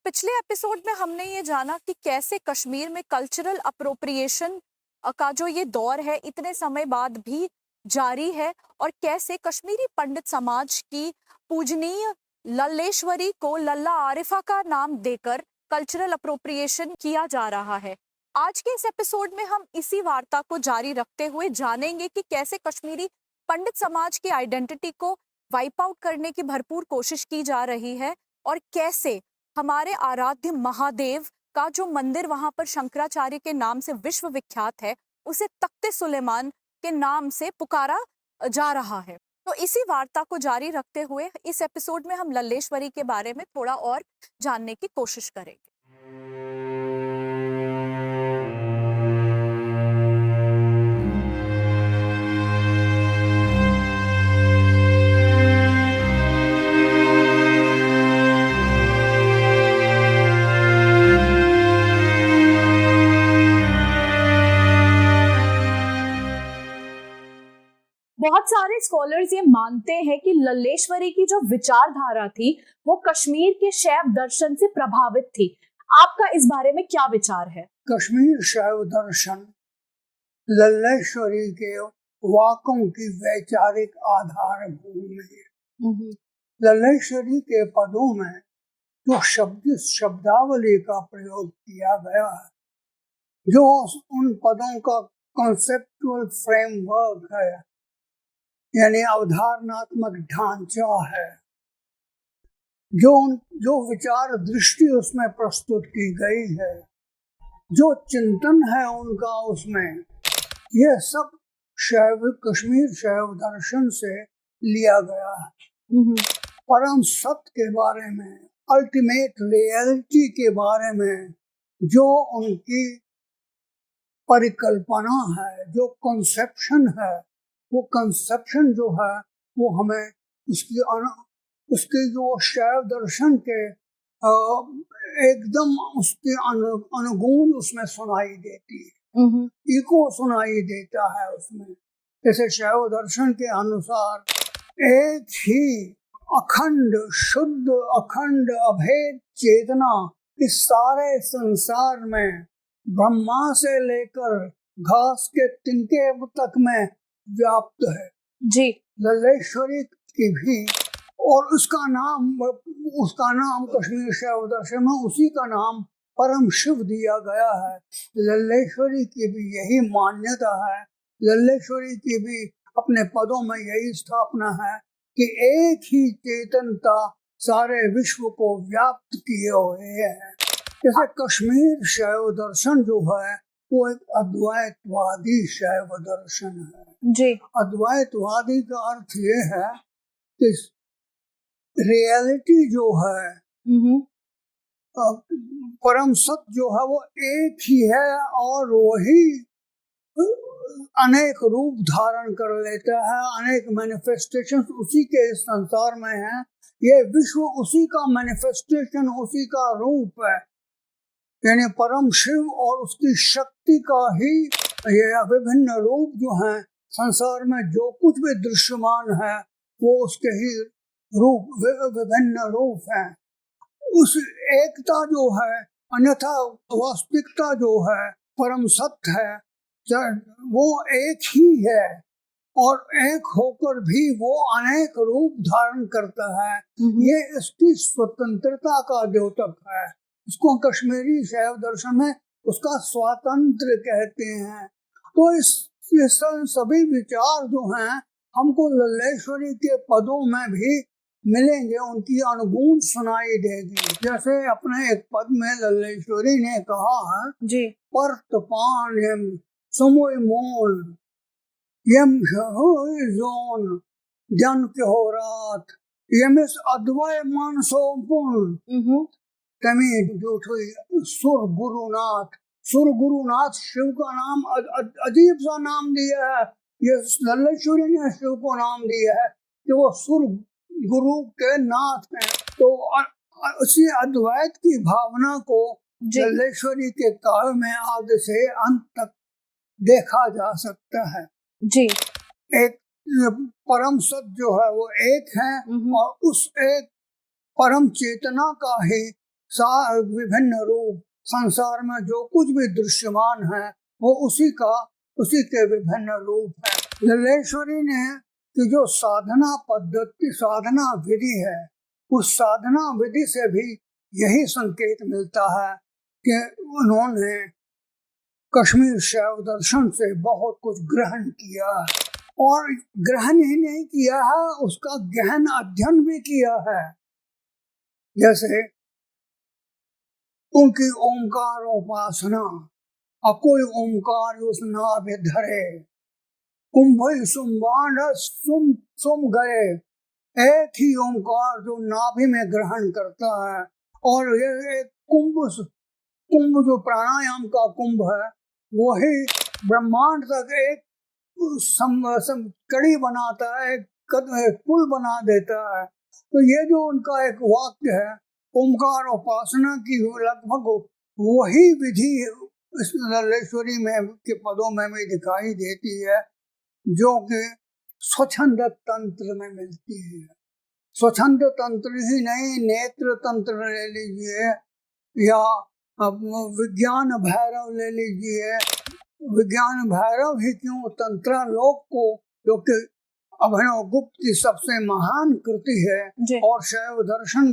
पिछले एपिसोड में हमने ये जाना कि कैसे कश्मीर में कल्चरल अप्रोप्रिएशन का जो ये दौर है इतने समय बाद भी जारी है और कैसे कश्मीरी पंडित समाज की पूजनीय लल्लेश्वरी को लल्ला आरिफा का नाम देकर कल्चरल अप्रोप्रिएशन किया जा रहा है। आज के इस एपिसोड में हम इसी वार्ता को जारी रखते हुए जानेंगे कि कैसे कश्मीरी पंडित समाज की आइडेंटिटी को वाइप आउट करने की भरपूर कोशिश की जा रही है और कैसे हमारे आराध्य महादेव का जो मंदिर वहां पर शंकराचार्य के नाम से विश्व विख्यात है उसे तख्ते सुलेमान के नाम से पुकारा जा रहा है। तो इसी वार्ता को जारी रखते हुए इस एपिसोड में हम लल्लेश्वरी के बारे में थोड़ा और जानने की कोशिश करेंगे। बहुत सारे स्कॉलर्स ये मानते हैं कि लल्लेश्वरी की जो विचारधारा थी वो कश्मीर के शैव दर्शन से प्रभावित थी। आपका इस बारे में क्या विचार है? कश्मीर शैव दर्शन लल्लेश्वरी के वाकों की वैचारिक आधार भूमि है। लल्लेश्वरी के पदों में जो शब्दावली का प्रयोग किया गया है, जो उन पदों का कॉन्सेप्चुअल फ्रेमवर्क है, यानी अवधारणात्मक ढांचा है, जो विचार दृष्टि उसमें प्रस्तुत की गई है, जो चिंतन है उनका उसमें, यह सब कश्मीर शैव दर्शन से लिया गया है। परम सत्य के बारे में, अल्टीमेट रियलिटी के बारे में जो उनकी परिकल्पना है, जो कॉन्सेप्शन है, वो कंसेप्शन जो है वो हमें उसके जो शैव दर्शन के एकदम उसके अनुगुण उसमें सुनाई देती है, इको सुनाई देता है उसमें। जैसे शैव दर्शन के अनुसार एक ही अखंड शुद्ध अखंड अभेद चेतना इस सारे संसार में ब्रह्मा से लेकर घास के तिनके तक में व्याप्त है जी। लल्लेश्वरी की भी, और उसका नाम कश्मीर शैव दर्शन में उसी का नाम परम शिव दिया गया है। लल्लेश्वरी की भी यही मान्यता है, लल्लेश्वरी की भी अपने पदों में यही स्थापना है कि एक ही चेतनता सारे विश्व को व्याप्त किए हुए है। जैसे कश्मीर शैव दर्शन जो है वो एक अद्वैतवादी शैव दर्शन है जी। अद्वैतवादी का अर्थ ये है कि रियलिटी जो है, परम सत्य जो है वो एक ही है और वही अनेक रूप धारण कर लेता है, अनेक मैनिफेस्टेशन उसी के इस संसार में है। ये विश्व उसी का मैनिफेस्टेशन, उसी का रूप है, यानी परम शिव और उसकी शक्ति का ही ये विभिन्न रूप जो हैं संसार में, जो कुछ भी दृश्यमान है वो उसके ही रूप, विभिन्न रूप हैं। उस एकता जो है, अन्यथा वास्तविकता जो है, परम सत्य है, वो एक ही है और एक होकर भी वो अनेक रूप धारण करता है। ये इसकी स्वतंत्रता का द्योतक है। इसको कश्मीरी शैव दर्शन में उसका स्वातंत्र कहते हैं। तो इस सभी विचार जो हैं हमको लल्लेश्वरी के पदों में भी मिलेंगे, उनकी अनुगुण सुनाई देगी। जैसे अपने एक पद में लल्लेश्वरी ने कहा है जी, पर्तपान यम समुय मोन यम जोन जन के हो रात यमिस अद्वय मानसो पुन तमी सुर गुरुनाथ शिव का नाम अजीब सा नाम दिया है। ये लल्लेश्वरी ने शिव को नाम दिया है कि वो सुर गुरु के नाथ हैं। तो उसी अद्वैत की भावना को लल्लेश्वरी के काल में आदि से अंत तक देखा जा सकता है जी। एक परम सत्य जो है वो एक है और उस एक परम चेतना का ही विभिन्न रूप, संसार में जो कुछ भी दृश्यमान है वो उसी के विभिन्न रूप है। लल्लेश्वरी ने कि जो साधना पद्धति, साधना विधि है, उस साधना विधि से भी यही संकेत मिलता है कि उन्होंने कश्मीर शैव दर्शन से बहुत कुछ ग्रहण किया है, और ग्रहण ही नहीं किया है, उसका गहन अध्ययन भी किया है। जैसे उनकी ओंकार उपासना, अकोई ओंकार उस नाभि धरे, कुंभई सुम्बाण सुम गए, एक ही ओंकार जो नाभि में ग्रहण करता है। और ये एक कुंभ जो प्राणायाम का कुंभ है, वही ब्रह्मांड तक एक कड़ी बनाता है, पुल बना देता है। तो ये जो उनका एक वाक्य है, ओंकार उपासना की लगभग वही विधि इस लल्लेश्वरी में के पदों में भी दिखाई देती है, जो कि स्वच्छंद तंत्र में मिलती है। स्वच्छंद तंत्र ही नहीं, नेत्र तंत्र ले लीजिए या विज्ञान भैरव ले लीजिए। विज्ञान भैरव ही क्यों, तंत्रालोक को, जो कि अभिनव गुप्त की सबसे महान कृति है, और शैव दर्शन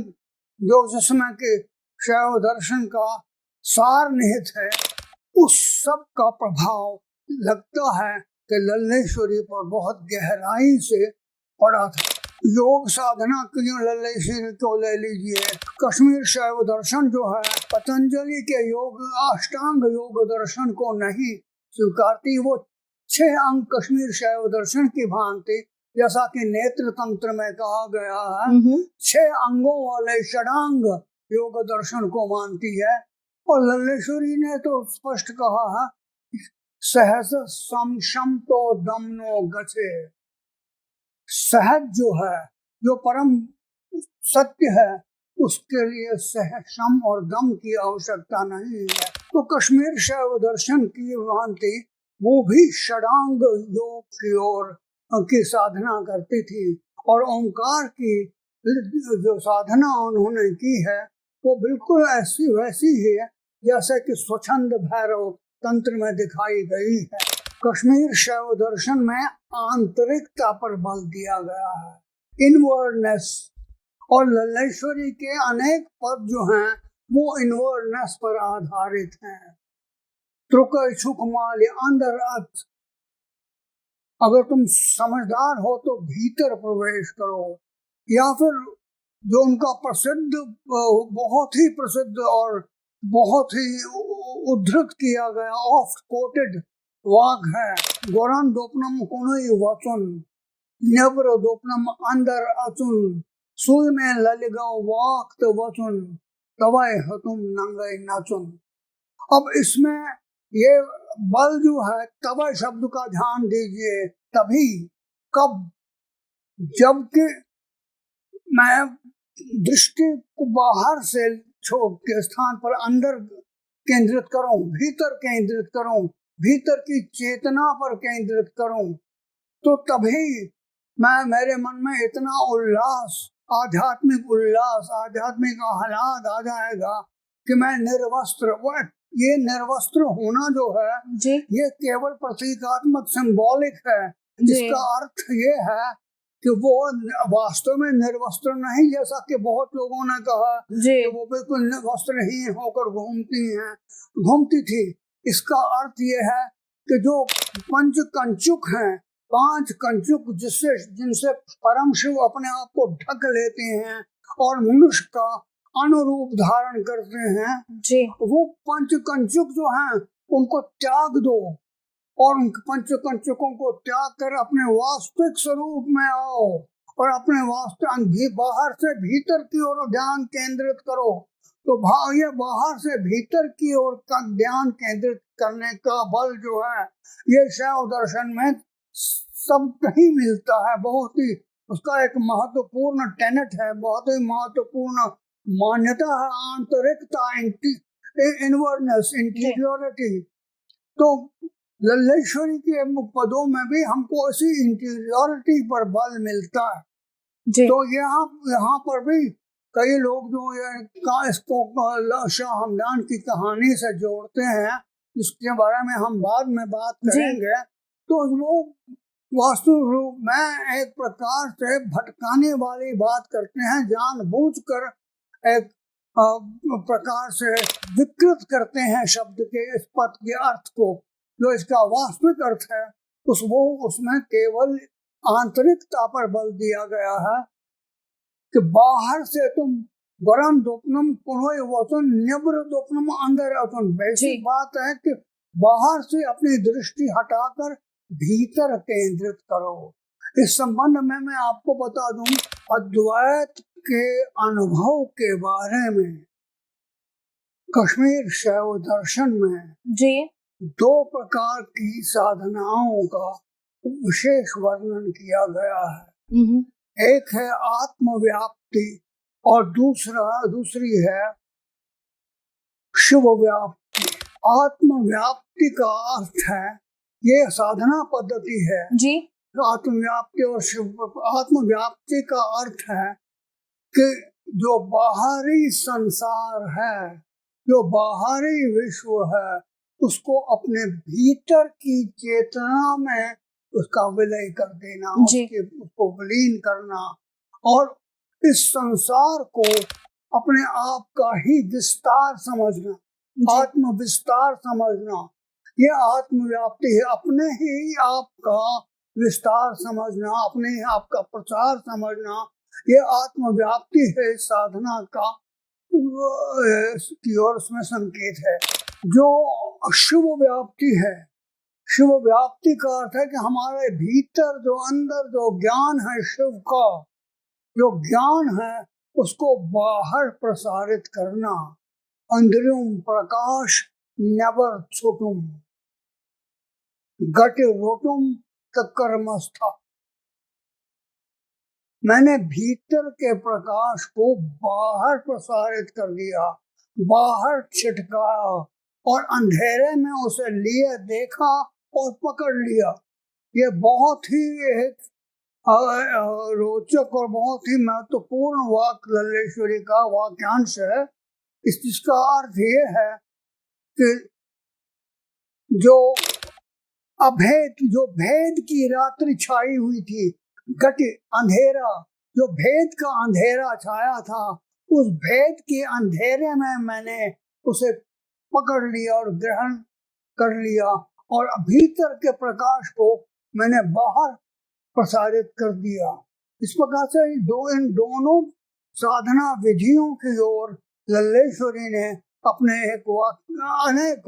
जो जिसमें के शैव दर्शन का सार निहित है, उस सब का प्रभाव लगता है कि लल्लेश्वरी पर बहुत गहराई से पड़ा था। योग साधना क्यों लल्लेश्वरी को ले लीजिए। कश्मीर शैव दर्शन जो है, पतंजलि के योग अष्टांग योग दर्शन को नहीं स्वीकारती। वो 6 अंग कश्मीर शैव दर्शन की भांति, जैसा कि नेत्र तंत्र में कहा गया है, 6 अंगों वाले षडांग योग दर्शन को मानती है। और लल्लेश्वरी ने तो स्पष्ट कहा है, सहज समशम तो दमनो गचे। सहज जो है, जो परम सत्य है, उसके लिए सहसम और दम की आवश्यकता नहीं है। तो कश्मीर शैव दर्शन की भांति वो भी षडांग योग की ओर की साधना करती थी, और ओंकार की जो साधना उन्होंने की है वो बिल्कुल ऐसी वैसी ही है जैसे कि स्वच्छंद भैरव तंत्र में दिखाई गई है। कश्मीर शैव दर्शन में आंतरिकता पर बल दिया गया है, इनवर्डनेस, और लल्लेश्वरी के अनेक पद जो हैं वो इनवर्डनेस पर आधारित हैं। त्रुकय सुखमाल अंदर अर्थ, अगर तुम समझदार हो तो भीतर प्रवेश करो। या फिर जो उनका प्रसिद्ध, बहुत ही प्रसिद्ध और बहुत ही उद्धृत किया गया, ऑफ्ट कोटेड वाक है, गोरन दोपनम कुनई वचन, नेब्र दोपनम अंदर अचुन, सुई में ललिगाओ वाक्त वचन, तवय हतुम नंगय नाचुन। अब इसमें ये बल जो है, तवय शब्द का ध्यान दीजिए। तभी, कब, जबकि मैं दृष्टि को बाहर से छोड़ के स्थान पर अंदर केंद्रित करूं, भीतर केंद्रित करूं, भीतर की चेतना पर केंद्रित करूं, तो तभी मेरे मन में इतना उल्लास, आध्यात्मिक आह्लाद आ जाएगा कि मैं निर्वस्त्र, ये निर्वस्त्र होना जो है जी, ये केवल प्रतीकात्मक सिंबॉलिक है। इसका अर्थ ये है कि वो वास्तव में निर्वस्त्र नहीं, जैसा कि बहुत लोगों ने कहा कि वो बिल्कुल वस्त्रहीन होकर घूमती थी। इसका अर्थ ये है कि जो पंच कंचुक हैं, 5 कंचुक जिनसे परम शिव अपने आप को ढक लेते हैं और मनुष्य का अनुरूप धारण करते हैं जी, वो पंच कंचुक जो हैं उनको त्याग दो, और उन पंच कंचुकों को त्याग कर अपने वास्तविक स्वरूप में आओ, और अपने वास्तविक बाहर से भीतर की ओर ध्यान केंद्रित करो। तो ये बाहर से भीतर की ओर का ध्यान केंद्रित करने का बल जो है, ये शैव दर्शन में सब कहीं मिलता है। बहुत ही उसका एक महत्वपूर्ण टेनेट है, बहुत ही महत्वपूर्ण मान्यता है, आंतरिकता, इनवर्डनेस, इंटीरियोरिटी। तो लल्लेश्वरी के पदों में भी हमको ऐसी इंटीरियोरिटी पर बल मिलता है। तो यहाँ पर भी कई लोग जो इसको शाह हमदान की कहानी से जोड़ते हैं, जिसके बारे में हम बाद में बात करेंगे, तो वो वास्तु रूप में एक प्रकार से भटकाने वाली बात करते हैं, जानबूझकर एक प्रकार से विकृत करते हैं शब्द के इस पद के अर्थ को। जो इसका वास्तविक अर्थ है उसमें केवल आंतरिकता पर बल दिया गया है कि बाहर से तुम वरम दोपनम पुनः वचन निब्र दोपनम अंदर अतन। बेसिक बात है कि बाहर से अपनी दृष्टि हटाकर भीतर केंद्रित करो। इस संबंध में मैं आपको बता दूं, अद्वैत के अनुभव के बारे में कश्मीर शैव दर्शन में दो प्रकार की साधनाओं का विशेष वर्णन किया गया है। एक है आत्मव्याप्ति और दूसरी है शिव व्याप्ति। आत्मव्याप्ति का अर्थ है, ये साधना पद्धति है जी। आत्मव्याप्ति और शिव आत्मव्याप्ति का अर्थ है कि जो बाहरी संसार है, जो बाहरी विश्व है, उसको अपने भीतर की चेतना में उसका विलय कर देना, उसको विलीन करना और इस संसार को अपने आप का ही विस्तार समझना, आत्म विस्तार समझना। ये आत्मव्याप्ति है, अपने ही आप का विस्तार समझना, अपने ही आप का प्रचार समझना। ये आत्मव्याप्ति है साधना का की ओर उसमें संकेत है। जो शिव व्याप्ति है, शिव व्याप्ति का अर्थ है कि हमारे भीतर जो अंदर जो ज्ञान है, शिव का जो ज्ञान है, उसको बाहर प्रसारित करना। अंदरियम प्रकाश नवर छुटुम गट रोटुम तकर्मस्था। मैंने भीतर के प्रकाश को बाहर प्रसारित कर दिया, बाहर छिटकाया और अंधेरे में उसे लिए देखा और पकड़ लिया। ये बहुत ही एक रोचक और बहुत ही महत्वपूर्ण वाक्य लल्लेश्वरी का वाक्यांश है। इसका अर्थ ये है कि जो अभेद, जो भेद की रात्रि छाई हुई थी, घट अंधेरा, जो भेद का अंधेरा छाया था, उस भेद के अंधेरे में मैंने उसे पकड़ लिया और ग्रहण कर लिया और भीतर के प्रकाश को मैंने बाहर प्रसारित कर दिया। इस प्रकार से इन दोनों साधना विधियों की ओर लल्लेश्वरी ने अपने एक अनेक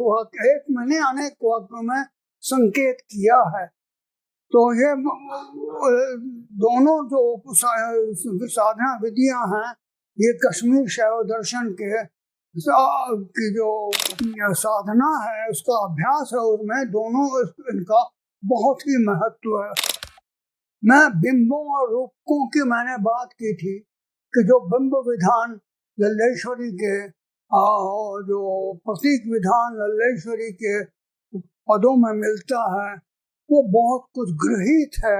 वाक्यों में संकेत किया है। तो ये दोनों जो साधना विधियां हैं, ये कश्मीर शैव दर्शन की जो साधना है, उसका अभ्यास है, उसमें दोनों इनका बहुत ही महत्व है। मैं बिंबों और रूपकों की मैंने बात की थी कि जो बिंब विधान लल्लेश्वरी के जो प्रतीक विधान लल्लेश्वरी के पदों में मिलता है, वो बहुत कुछ गृहीत है,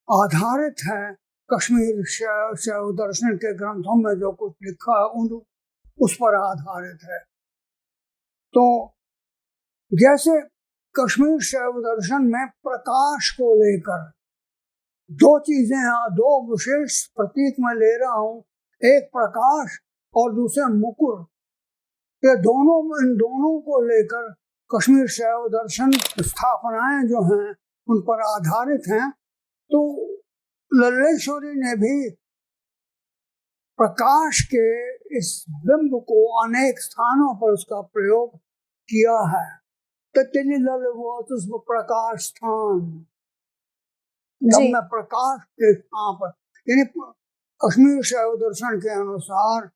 आधारित है कश्मीर शैव दर्शन के ग्रंथों में जो कुछ लिखा है उस पर आधारित है। तो जैसे कश्मीर शैव दर्शन में प्रकाश को लेकर दो चीजें हैं, दो विशेष प्रतीक मैं ले रहा हूँ, एक प्रकाश और दूसरा मुकुर। ये इन दोनों को लेकर कश्मीर शैव दर्शन स्थापनाएं जो हैं उन पर आधारित हैं। तो लल्लेश्वरी ने भी प्रकाश के इस बिंब को अनेक स्थानों पर उसका प्रयोग किया है। तत्ली लल्लवोतुस प्रकाश स्थान, जब मैं प्रकाश के स्थान पर, यानी कश्मीर शैव दर्शन के अनुसार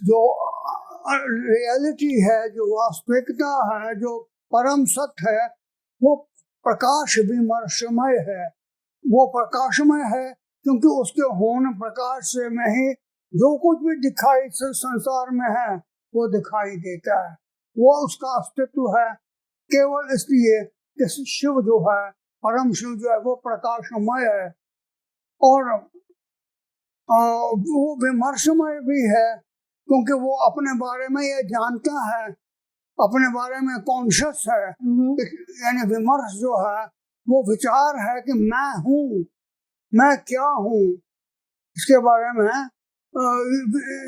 जो रियलिटी है, जो वास्तविकता है, जो परम सत्य है, वो प्रकाश विमर्शमय है। वो प्रकाशमय है क्योंकि उसके होने प्रकाश से में ही जो कुछ भी दिखाई संसार में है वो दिखाई देता है। वो उसका अस्तित्व है केवल इसलिए कि शिव जो है, परम शिव जो है, वो प्रकाशमय है। और वो विमर्शमय भी है, क्योंकि वो अपने बारे में ये जानता है, अपने बारे में कॉन्शियस है। यानी विमर्श जो है वो विचार है कि मैं हूँ, मैं क्या हूँ, इसके बारे में।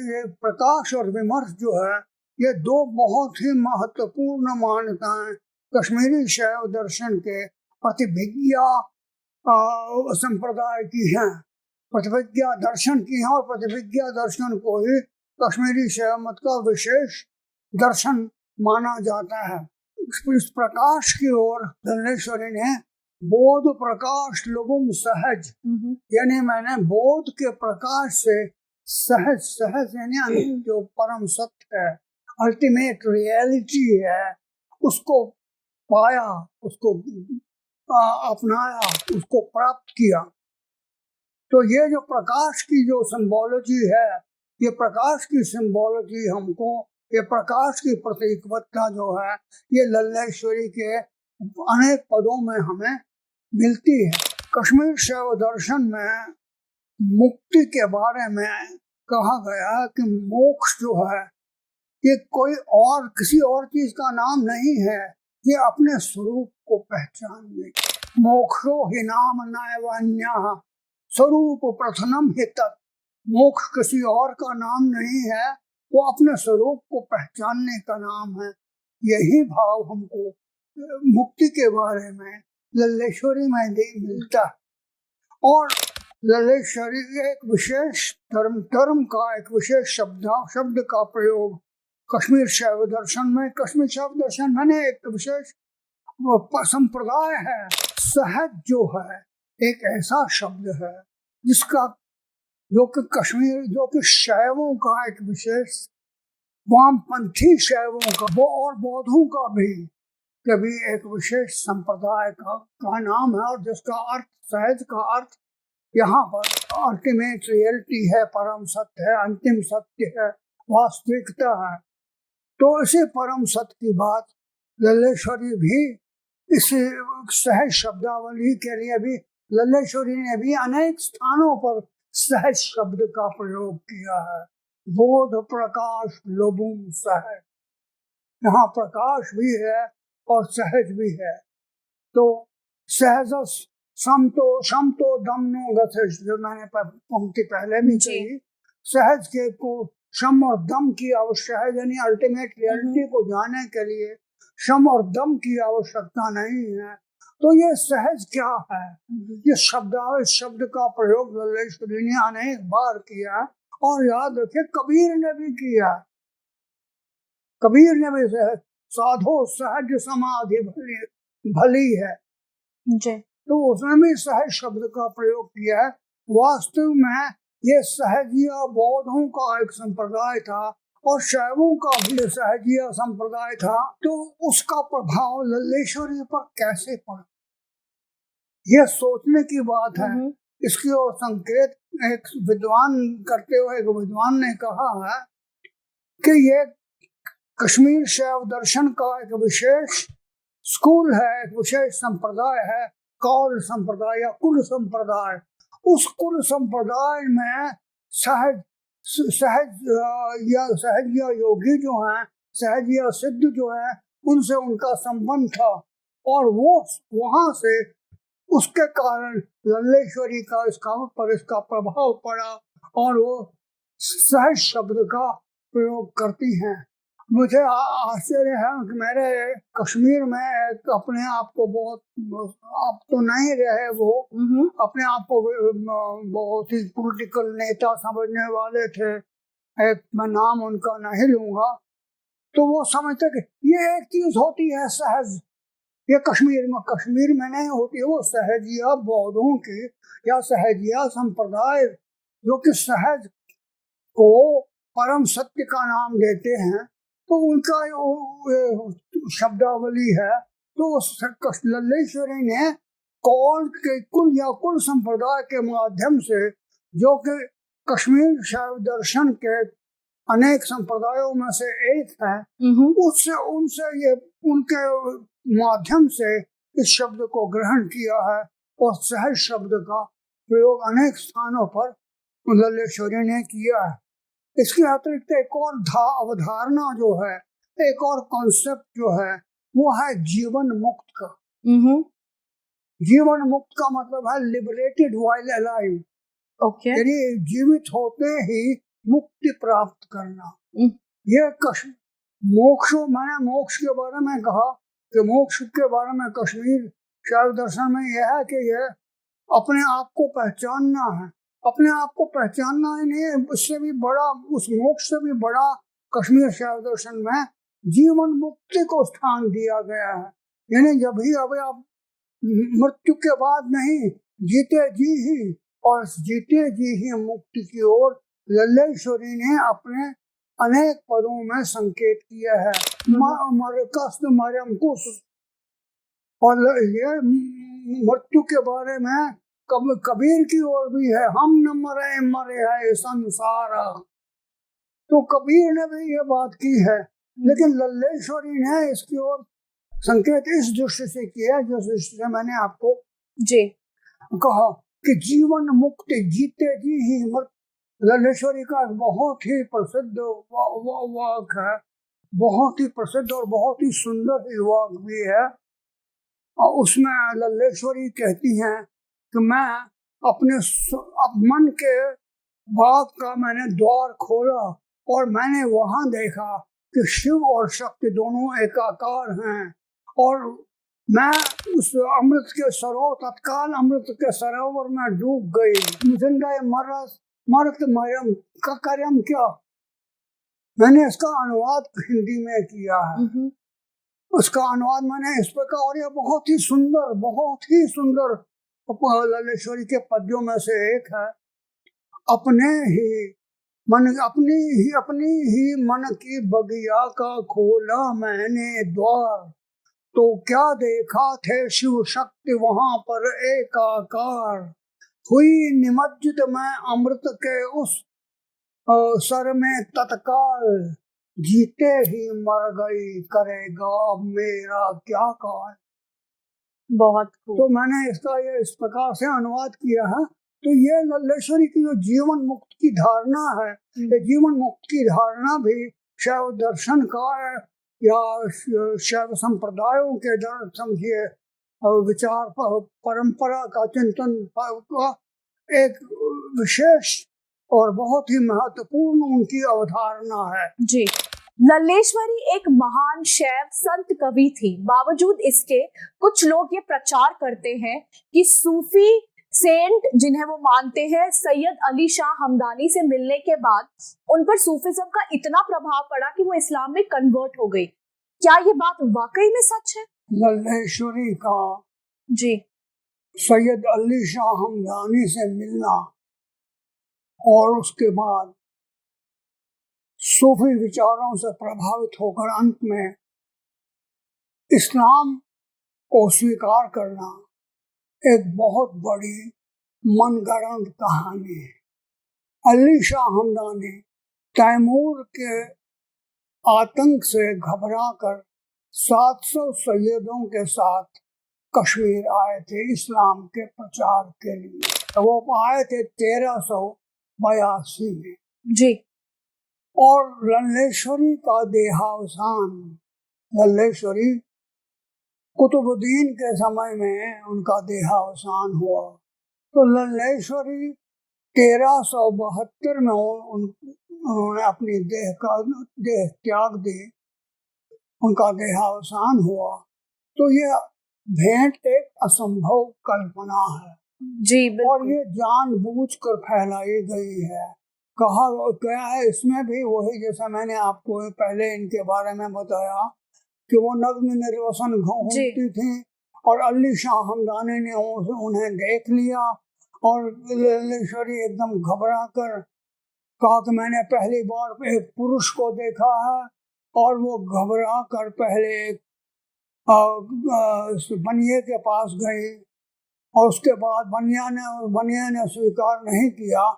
ये प्रकाश और विमर्श जो है ये दो बहुत ही महत्वपूर्ण मान्यताएं कश्मीरी शैव दर्शन के प्रतिभिज्ञा संप्रदाय की हैं, प्रतिभिज्ञा दर्शन की हैं, और प्रतिभिज्ञा दर्शन को ही कश्मीरी शैव मत का विशेष दर्शन माना जाता है। इस प्रकाश की ओर धनेश्वरी ने बोध प्रकाश लुगुम सहज, यानी मैंने बोध के प्रकाश से सहज, सहज यानी जो परम सत्य है, अल्टीमेट रियलिटी है, उसको पाया, उसको अपनाया, उसको प्राप्त किया। तो ये जो प्रकाश की जो सिंबोलॉजी है, ये प्रकाश की सिंबोलॉजी हमको, ये प्रकाश की प्रतीकवत्ता जो है ये लल्लेश्वरी के अनेक पदों में हमें मिलती है। कश्मीर शैव दर्शन में मुक्ति के बारे में कहा गया कि मोक्ष जो है ये कोई और किसी और चीज का नाम नहीं है, ये अपने स्वरूप को पहचानने। मोक्षो ही नाम नैवन्यः स्वरूप प्रथमम हि तत्, मोक्ष किसी और का नाम नहीं है, वो अपने स्वरूप को पहचानने का नाम है। यही भाव हमको मुक्ति के बारे में लल्लेश्वरी में मिलता है। और लल्लेश्वरी एक विशेष धर्म का एक विशेष शब्द का प्रयोग कश्मीर शैव दर्शन में, कश्मीर शैव दर्शन मैंने एक विशेष संप्रदाय है। सहज जो है एक ऐसा शब्द है जिसका जो कि शैवों का एक विशेष, वामपंथी शैवों का वो और बौद्धों का भी कभी एक विशेष संप्रदाय का नाम है, और जिसका अर्थ, सहज का अर्थ यहाँ पर अल्टीमेट रियलिटी है, परम सत्य है, अंतिम सत्य है, वास्तविकता है। तो इसी परम सत्य की बात लल्लेश्वरी भी इस सहज शब्दावली के लिए भी लल्लेश्वरी ने भी अनेक स्थानों पर सहज शब्द का प्रयोग किया है। बोध प्रकाश लुगुम सहज, यहाँ प्रकाश भी है और सहज भी है। तो सहज समतो दमनो गथेश, जो मैंने पंक्ति पहले भी कही, सहज के को शम और दम की आवश्यकता है, यानी अल्टीमेट रियलिटी को जानने के लिए शम और दम की आवश्यकता नहीं है। तो ये सहज क्या है, ये शब्द का प्रयोग लल्लेश्वरी ने अनेक बार किया, और याद रखिए कबीर ने भी किया। कबीर ने भी साधो सहज समाधि भली है जी, तो उसने भी सहज शब्द का प्रयोग किया है। वास्तव में ये सहजिया बौद्धों का एक संप्रदाय था और शैवों का भी सहजिया संप्रदाय था, तो उसका प्रभाव लल्लेश्वरी पर कैसे पड़ा, यह सोचने की बात है। इसकी ओर संकेत एक विद्वान करते हुए एक विद्वान ने कहा है कि ये कश्मीर शैव दर्शन का एक विशेष स्कूल है, एक विशेष संप्रदाय है, कौल संप्रदाय या कुल संप्रदाय। उस कुल संप्रदाय में सहज या योगी जो हैं, सहज या सिद्ध जो है, उनसे उनका संबंध था, और वो वहां से उसके कारण लल्लेश्वरी का इसका प्रभाव पड़ा, और वो सहज शब्द का प्रयोग करती हैं। मुझे आश्चर्य है कि मेरे कश्मीर में एक अपने आप को बहुत, आप तो नहीं रहे, वो अपने आप को बहुत ही पॉलिटिकल नेता समझने वाले थे, एक मैं नाम उनका नहीं लूंगा, तो वो समझते कि ये एक चीज होती है सहज, ये कश्मीर में नहीं होती, वो सहजिया बौद्धों की या सहजिया संप्रदाय जो कि सहज को परम सत्य का नाम देते हैं, तो उनका शब्दावली है। तो लल्लेश्वरी ने कौल के कुल संप्रदाय के माध्यम से, जो कि कश्मीर शैव दर्शन के अनेक संप्रदायों में से एक है, उनसे ये उनके माध्यम से इस शब्द को ग्रहण किया है, और सहज शब्द का प्रयोग अनेक स्थानों पर लल्लेश्वरी ने किया है। इसके अतिरिक्त एक और अवधारणा जो है, एक और कॉन्सेप्ट जो है, वो है जीवन मुक्त का। जीवन मुक्त का मतलब है लिबरेटेड व्हाइल अलाइव, ओके। यानी जीवित होते ही मुक्ति प्राप्त करना। ये मोक्ष, मैंने मोक्ष के बारे में कहा कि मोक्ष के बारे में कश्मीर शैव दर्शन में यह है कि यह अपने आप को पहचानना है। अपने आप को पहचानना ही नहीं, उससे भी बड़ा, उस मोक्ष से भी बड़ा कश्मीर शैव दर्शन में जीवन मुक्ति को स्थान दिया गया है। यानी जब भी अब आप मृत्यु के बाद नहीं, जीते जी ही, और जीते जी ही मुक्ति की ओर लल्लेश्वरी ने अपने अनेक पदों में संकेत किया है। मरकुस, और ये मृत्यु के बारे में कबीर की ओर भी है, हम न मरे मरे है संसार। तो कबीर ने भी ये बात की है, लेकिन लल्लेश्वरी ने इसकी ओर संकेत इस दृष्टि से किया, जिस दृष्टि से मैंने आपको जी कहा कि जीवन मुक्त जीते जी ही मृत्यु। लल्लेश्वरी का बहुत ही प्रसिद्ध वाक है, बहुत ही प्रसिद्ध और बहुत ही सुंदर वाक भी है। और उसमें लल्लेश्वरी कहती हैं कि मैं अपने मन के बाग का मैंने द्वार खोला और मैंने वहां देखा कि शिव और शक्ति दोनों एकाकार हैं, और मैं उस अमृत के तत्काल अमृत के सरोवर में डूब गई। जिंदा मरत मरम का कर्म क्या, मैंने इसका अनुवाद हिंदी में किया है। उसका अनुवाद मैंने इस प्रकार, और ये बहुत ही सुंदर लल्लेश्वरी के पद्यों में से एक है। अपनी ही मन की बगिया का खोला मैंने द्वार, तो क्या देखा थे शिव शक्ति वहां पर एकाकार। हुई निमज्जित मैं अमृत के उस सर में तत्काल, जीते ही मर गई करेगा अब मेरा क्या काल। बहुत खूब। तो मैंने इसका ये इस प्रकार से अनुवाद किया है। तो ये लल्लेश्वरी की जो जीवन मुक्त की धारणा है, ये जीवन मुक्त की धारणा भी शैव दर्शन का है, या शैव संप्रदायों के समझिए विचार परंपरा का चिंतन का एक विशेष और बहुत ही महत्वपूर्ण उनकी अवधारणा है। जी, लल्लेश्वरी एक महान शैव संत कवि थी। बावजूद इसके कुछ लोग ये प्रचार करते हैं कि सूफी सेंट जिन्हें वो मानते हैं सैयद अली शाह हमदानी से मिलने के बाद उन पर सूफिज्म का इतना प्रभाव पड़ा कि वो इस्लाम में कन्वर्ट हो गई। क्या ये बात वाकई में सच है? लल्लेश्वरी का जी सैयद अली शाह हमदानी से मिलना और उसके बाद सूफी विचारों से प्रभावित होकर अंत में इस्लाम को स्वीकार करना एक बहुत बड़ी मनगढ़ंत कहानी है। अली शाह हमदानी तैमूर के आतंक से घबराकर 700 सैयदों के साथ कश्मीर आए थे इस्लाम के प्रचार के लिए। वो आए थे 1382 में। जी। और लल्लेश्वरी का देहावसान, लल्लेश्वरी कुतुबुद्दीन के समय में उनका देहावसान हुआ। तो लल्लेश्वरी 1372 में उन्होंने अपनी देह त्याग दी, उनका देहावसान हुआ। तो ये भेंट एक असंभव कल्पना है जी, और ये जानबूझकर फैलाई गई है। कहा गया है इसमें भी वही, जैसा मैंने आपको पहले इनके बारे में बताया कि वो नग्न निर्वसन घूमती थी और अली शाह हमदानी ने उन्हें देख लिया और लल्लेश्वरी एकदम घबरा कर कहा कि मैंने पहली बार एक पुरुष को देखा है, और वो घबरा कर पहले एक बनिए के पास गई और उसके बाद बनिया ने स्वीकार नहीं किया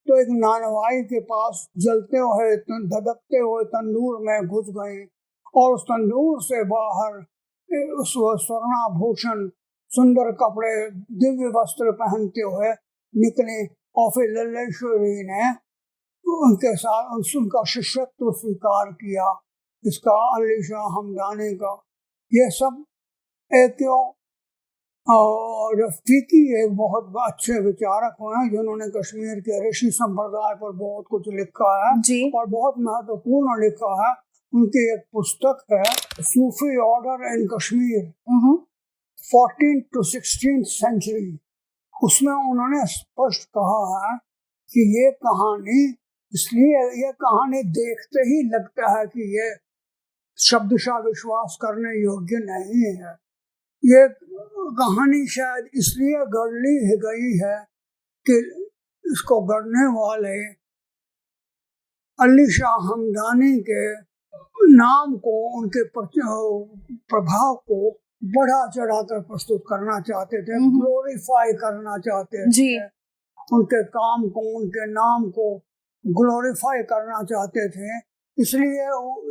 तो एक नानवाई के पास जलते हुए धधकते हुए तंदूर में घुस गई और उस तंदूर से बाहर उस स्वर्णाभूषण सुंदर कपड़े दिव्य वस्त्र पहनते हुए निकले और फिर लल्लेश्वरी ने उनके साथ उनका शिष्यत्व स्वीकार किया, इसका अली शाह हमदानी का। ये सब एक और रफीकी एक बहुत अच्छे विचारक हैं जिन्होंने कश्मीर के ऋषि संप्रदाय पर बहुत कुछ लिखा है जी। और बहुत महत्वपूर्ण लिखा है। उनकी एक पुस्तक है Sufi order in Kashmir 14th to 16th century. उसमें उन्होंने स्पष्ट कहा है कि ये कहानी, इसलिए ये कहानी देखते ही लगता है कि ये शब्दशः विश्वास करने योग्य नहीं है। ये कहानी शायद इसलिए गढ़ ली गई है कि इसको गढ़ने वाले अली शाह हमदानी के नाम को, उनके प्रभाव को बढ़ा चढ़ाकर प्रस्तुत करना चाहते थे, ग्लोरीफाई करना चाहते थे, उनके काम को, उनके नाम को ग्लोरीफाई करना चाहते थे, इसलिए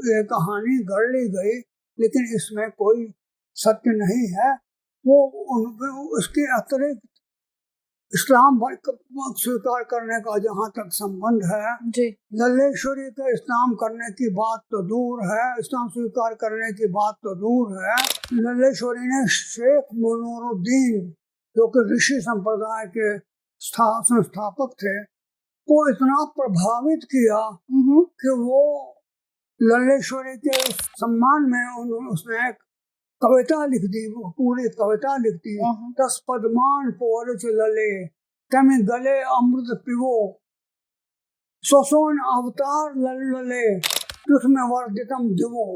ये कहानी गढ़ ली गई। लेकिन इसमें कोई सत्य नहीं है। वो उसके अतिरिक्त इस्लाम स्वीकार करने का जहाँ तक संबंध है, लल्लेश्वरी के इस्लाम करने की बात तो दूर है, इस्लाम स्वीकार करने की बात तो दूर है। लल्लेश्वरी ने शेख मुनूरुद्दीन, जो कि ऋषि संप्रदाय के संस्थापक थे, को इतना प्रभावित किया कि वो लल्लेश्वरी के सम्मान में उसने एक कविता लिख दी, पूरी कविता लिख दी। 10 पद्मान पोरच लले तमे गले अमृत पिवो, सोसोन अवतार लल्ले तुझमें वर्धितम दिवो।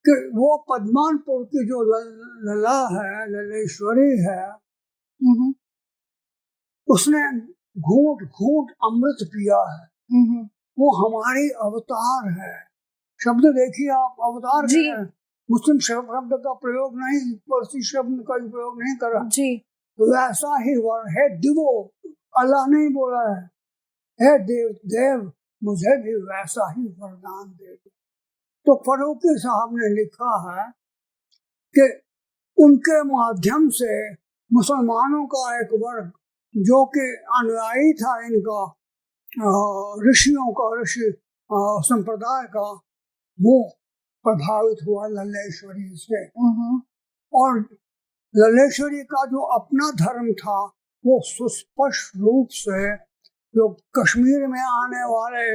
कि वो पद्मानपुर की जो लला है, लल्लेश्वरी है, उसने घूंट घूंट अमृत पिया है। वो हमारी अवतार है। शब्द देखिए आप, अवतार है। मुस्लिम शब्द का प्रयोग नहीं, पारसी शब्द का प्रयोग नहीं करा जी। वैसा ही वर है दिवो, अल्लाह नहीं बोला है देव मुझे भी वैसा ही वरदान दे दो। तो फरूकी साहब ने लिखा है कि उनके माध्यम से मुसलमानों का एक वर्ग जो कि अनुयायी था इनका, ऋषियों का, ऋषि संप्रदाय का, वो प्रभावित हुआ लल्लेश्वरी से। और लल्लेश्वरी का जो अपना धर्म था वो सुस्पष्ट रूप से जो कश्मीर में आने वाले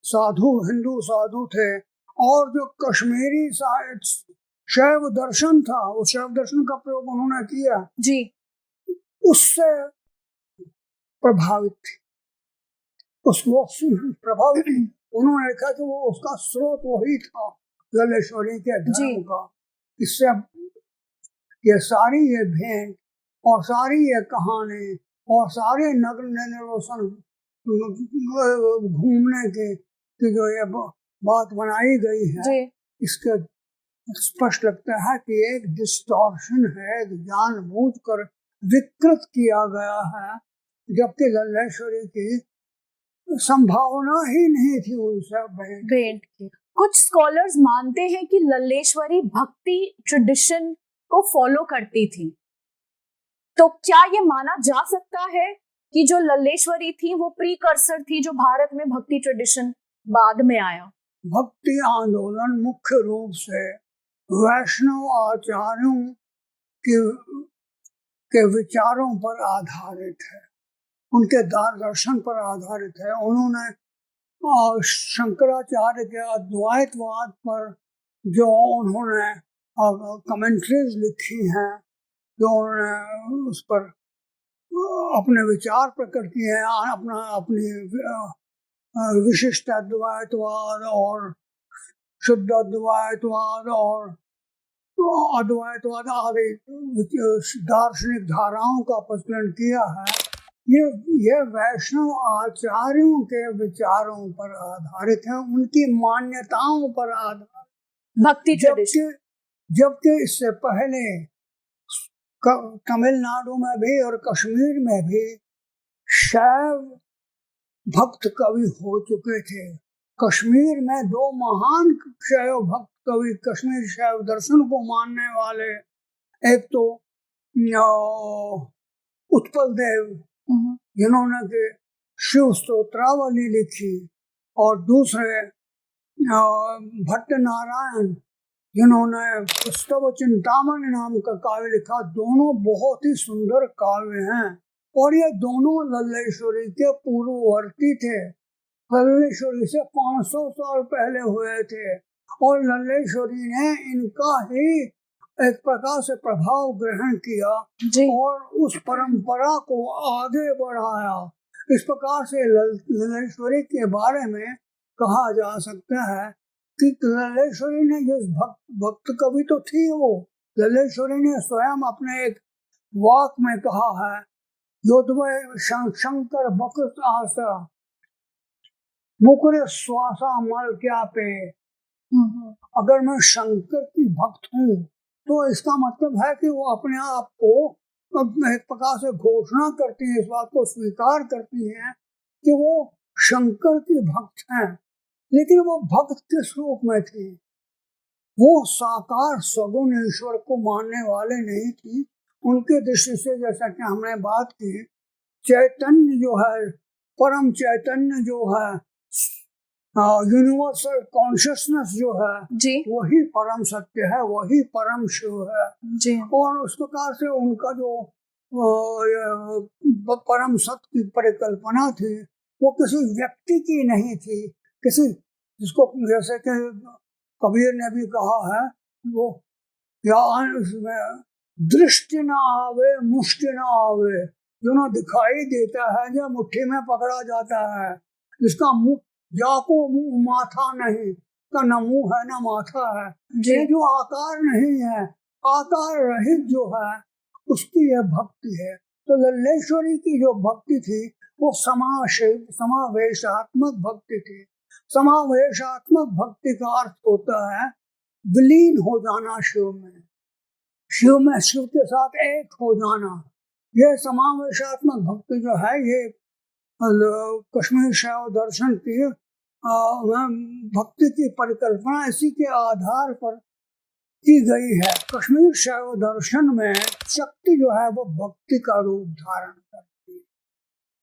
साधु, हिंदू साधु थे, और जो कश्मीरी शैव दर्शन था, वो शैव दर्शन का प्रयोग उन्होंने किया जी, उससे प्रभावित थी, उसको प्रभावित। उन्होंने लिखा कि वो उसका स्रोत वही था लल्लेश्वरी के धर्म का। इससे ये सारी ये भेंट और सारी ये कहानी और सारे नगर निर्वसन घूमने की जो ये बात बनाई गई है, इसके स्पष्ट लगता है कि एक डिस्टॉर्शन है, जानबूझकर विकृत किया गया है, जबकि लल्लेश्वरी की संभावना ही नहीं थी उनसे भेंट की। कुछ स्कॉलर्स मानते हैं कि लल्लेश्वरी भक्ति ट्रेडिशन को फॉलो करती थी, तो क्या ये माना जा सकता है कि जो लल्लेश्वरी थी वो प्रीकर्सर थी जो भारत में भक्ति ट्रेडिशन बाद में आया? भक्ति आंदोलन मुख्य रूप से वैष्णव आचार्यों के विचारों पर आधारित है, उनके दर्शन पर आधारित है। उन्होंने शंकराचार्य के अद्वैतवाद पर जो उन्होंने कमेंट्रीज लिखी हैं, जो उन्होंने उस पर अपने विचार प्रकट किए हैं, अपनी विशिष्ट अद्वैतवाद और शुद्ध अद्वैतवाद और अद्वैतवाद आदि दार्शनिक धाराओं का प्रचलन किया है, ये वैष्णव आचार्यों के विचारों पर आधारित है, उनकी मान्यताओं पर आधारित भक्ति ट्रेडिशन। जबकि इससे पहले तमिलनाडु में भी और कश्मीर में भी शैव भक्त कवि हो चुके थे। कश्मीर में 2 महान शैव भक्त कवि, कश्मीर शैव दर्शन को मानने वाले, एक तो उत्पल देव जिन्होंने कि शिव स्तोत्रावली लिखी, और दूसरे भट्ट नारायण जिन्होंने स्तव चिंतामणि नाम का काव्य लिखा। दोनों बहुत ही सुंदर काव्य हैं और ये दोनों लल्लेश्वरी के पूर्ववर्ती थे। लल्लेश्वरी से 500 साल पहले हुए थे और लल्लेश्वरी ने इनका ही एक प्रकार से प्रभाव ग्रहण किया जी। और उस परंपरा को आगे बढ़ाया। इस प्रकार से लल्लेश्वरी के बारे में कहा जा सकता है कि लल्लेश्वरी ने जिस भक्त कवि तो थी वो, लल्लेश्वरी ने स्वयं अपने एक वाक में कहा है, योद्वय शंकर बकत आशा मुकुर श्वासा मल क्या पे। अगर मैं शंकर की भक्त हूँ तो इसका मतलब है कि वो अपने आप को एक प्रकार से घोषणा करती है, इस बात को स्वीकार करती है कि वो शंकर की भक्त हैं, लेकिन वो भक्त किस रूप में थी? वो साकार सगुण ईश्वर को मानने वाले नहीं थी। उनके दृष्टि से, जैसा कि हमने बात की, चैतन्य जो है, परम चैतन्य जो है, यूनिवर्सल कॉन्शियसनेस जो है जी। वही परम सत्य है, वही परम शिव है जी। और उस प्रकार से उनका जो परम सत्य की परिकल्पना थी वो किसी व्यक्ति की नहीं थी, किसी जिसको जैसे कि कबीर ने भी कहा है, वो या उसमें दृष्टि न आवे मुष्टि न आवे, जो न दिखाई देता है जो मुट्ठी में पकड़ा जाता है, जिसका मुंह जाको मुंह माथा नहीं, का न मुंह है न माथा है, ये जो आकार नहीं है, आकार रहित जो है उसकी यह भक्ति है। तो लल्लेश्वरी की जो भक्ति थी वो समावेशात्मक भक्ति थी। समावेशात्मक भक्ति का अर्थ होता है विलीन हो जाना शिव में, शिव के साथ एक हो जाना। यह समावेशात्मक भक्ति जो है ये कश्मीर शैव दर्शन की भक्ति की परिकल्पना इसी के आधार पर की गई है। कश्मीर शैव दर्शन में शक्ति जो है वो भक्ति का रूप धारण करती है।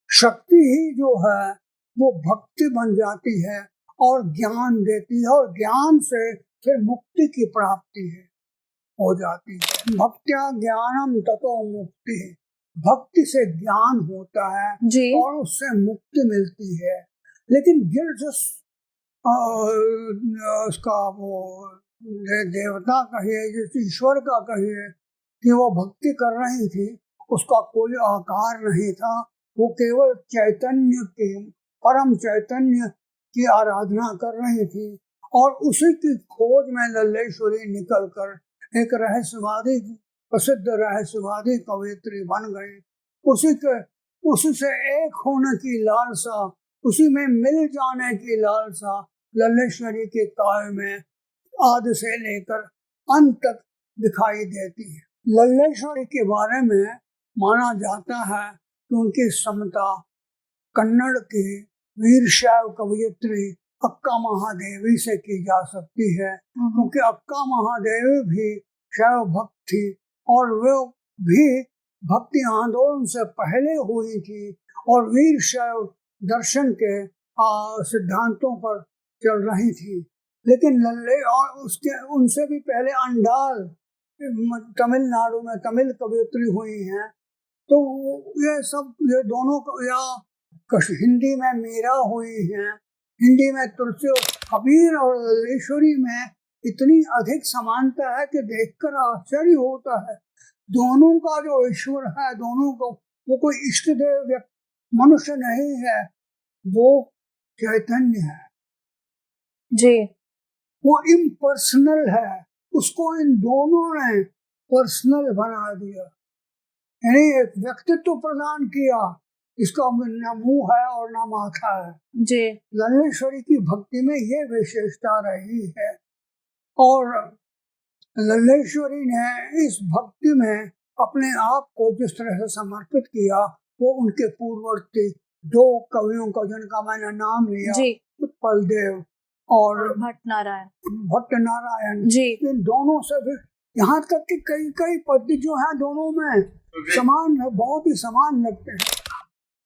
शक्ति ही जो है वो भक्ति बन जाती है और ज्ञान देती है और ज्ञान से फिर मुक्ति की प्राप्ति है हो जाती है। भक्त्या ज्ञानम ततो मुक्ति, भक्ति से ज्ञान होता है जी। और उससे मुक्ति मिलती है। लेकिन उसका वो देवता कहिए, जिस ईश्वर का कहिए कि वो भक्ति कर रही थी, उसका कोई आकार नहीं था, वो केवल चैतन्य की, परम चैतन्य की आराधना कर रही थी और उसी की खोज में लल्लेश्वरी निकलकर एक रहस्यवादी, प्रसिद्ध रहस्यवादी कवयित्री बन गई। उसी से एक होने की लालसा, उसी में मिल जाने की लालसा लल्लेश्वरी के काव्य में आदि से लेकर अंत तक दिखाई देती है। लल्लेश्वरी के बारे में माना जाता है कि उनकी समता कन्नड़ की वीर शैव कवयित्री अक्का महादेवी से की जा सकती है, क्योंकि अक्का महादेवी भी शैव भक्त थी और वो भी भक्ति आंदोलन से पहले हुई थी और वीर शैव दर्शन के सिद्धांतों पर चल रही थी। लेकिन लल्ले और उसके उनसे भी पहले अंडाल तमिलनाडु में तमिल कवयित्री हुई हैं। तो ये दोनों या हिंदी में मीरा हुई हैं, हिंदी में तुलसी और कबीर और लल्लेश्वरी में इतनी अधिक समानता है कि देखकर आश्चर्य होता है। दोनों का जो ईश्वर है, दोनों को वो कोई इष्ट देव मनुष्य नहीं है, वो चैतन्य है जी, वो इम्पर्सनल है। उसको इन दोनों ने पर्सनल बना दिया, यानी एक व्यक्तित्व प्रदान किया, इसका न मुंह है और न माथा है। जी। लल्लेश्वरी की भक्ति में ये विशेषता रही है और लल्लेश्वरी ने इस भक्ति में अपने आप को जिस तरह से समर्पित किया, वो उनके पूर्ववर्ती दो कवियों का जिनका मैंने नाम लिया, उत्पल देव और भट्ट नारायण जी, इन दोनों से भी यहाँ तक कि कई पद्य जो है दोनों में समान, बहुत ही समान लगते हैं।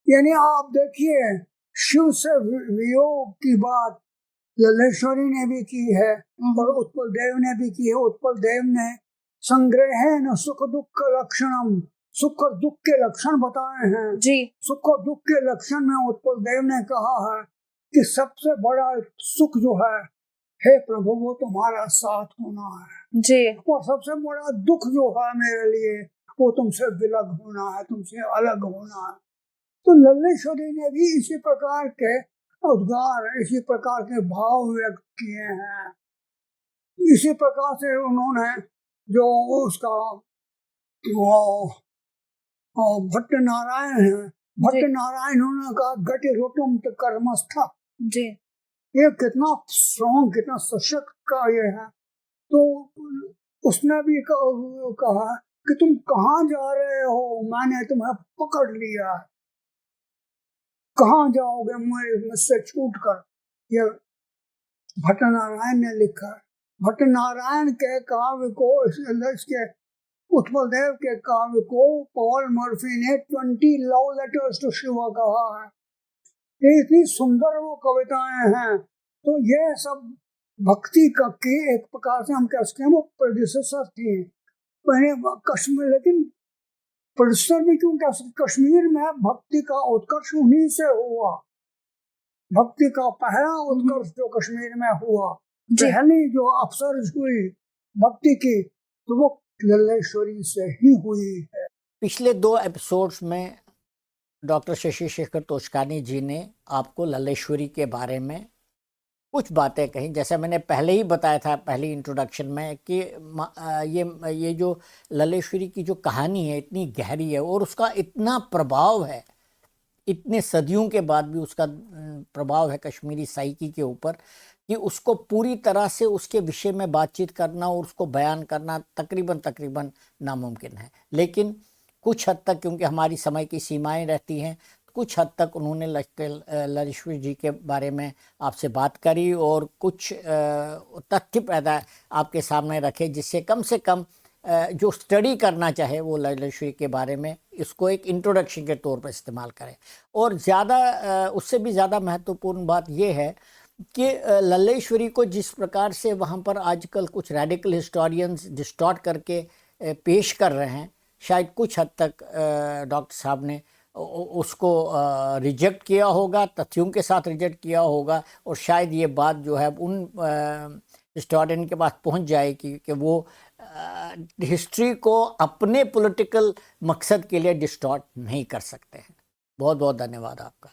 यानी आप देखिए, शिव से वियोग की बात लल्लेश्वरी ने भी की है और उत्पल देव ने भी की है। उत्पल देव ने संग्रहेण सुख दुख लक्षणम, सुख और दुख के लक्षण बताए हैं जी। सुख और दुख के लक्षण में उत्पल देव ने कहा है कि सबसे बड़ा सुख जो है, हे प्रभु, वो तुम्हारा साथ होना है जी। और सबसे बड़ा दुख जो है मेरे लिए, वो तुमसे विलग होना है, तुमसे अलग होना है। तो लल्लेश्वरी ने भी इसी प्रकार के उद्गार, इसी प्रकार के भाव व्यक्त किए हैं। इसी प्रकार से उन्होंने जो उसका भट्ट नारायण है, भट्ट नारायण उन्होंने कहा गति रुटुम कर्मस्था। जी। ये कितना स्ट्रॉन्ग, कितना सशक्त का ये है। तो उसने भी कहा कि तुम कहाँ जा रहे हो, मैंने तुम्हें पकड़ लिया, कहाँ जाओगे मुझसे छूट कर। ये भट्ट नारायण ने लिखा है। भट्ट नारायण के काव्य को, इसके उत्पल देव के काव्य को पॉल मर्फी ने 20 लव लेटर्स टू शिवा कहा है। ये इतनी सुंदर वो कविताएं हैं। तो ये सब भक्ति का की एक प्रकार से हम कह सकते हैं वो प्रेडिसेसर थी पहले कश्मीर, लेकिन प्रेडिसेसर भी क्यों कह सकते, कश्मीर में भक्ति का उत्कर्ष उन्हीं से हुआ। भक्ति का पहला उत्कर्ष जो कश्मीर में हुआ, पहली जो अपसर्ज हुई भक्ति की, तो वो लल्लेश्वरी से ही हुई है। पिछले 2 एपिसोड्स में डॉक्टर शशि शेखर तोषकानी जी ने आपको लल्लेश्वरी के बारे में कुछ बातें कही। जैसा मैंने पहले ही बताया था पहली इंट्रोडक्शन में कि ये जो लल्लेश्वरी की जो कहानी है इतनी गहरी है और उसका इतना प्रभाव है, इतने सदियों के बाद भी उसका प्रभाव है कश्मीरी साइकी के ऊपर, कि उसको पूरी तरह से उसके विषय में बातचीत करना और उसको बयान करना तकरीबन नामुमकिन है। लेकिन कुछ हद तक, क्योंकि हमारी समय की सीमाएं रहती हैं, कुछ हद तक उन्होंने लल्लेश्वरी जी के बारे में आपसे बात करी और कुछ तथ्य पैदा आपके सामने रखे, जिससे कम से कम जो स्टडी करना चाहे वो लल्लेश्वरी के बारे में इसको एक इंट्रोडक्शन के तौर पर इस्तेमाल करें। और ज़्यादा उससे भी ज़्यादा महत्वपूर्ण बात ये है कि लल्लेश्वरी को जिस प्रकार से वहाँ पर आजकल कुछ रेडिकल हिस्टोरियंस डिस्टॉर्ट करके पेश कर रहे हैं, शायद कुछ हद तक डॉक्टर साहब ने उसको रिजेक्ट किया होगा, तथ्यों के साथ रिजेक्ट किया होगा, और शायद ये बात जो है उन हिस्टोरियन के पास पहुंच जाएगी कि वो हिस्ट्री को अपने पॉलिटिकल मकसद के लिए डिस्टॉर्ट नहीं कर सकते हैं। बहुत बहुत धन्यवाद आपका।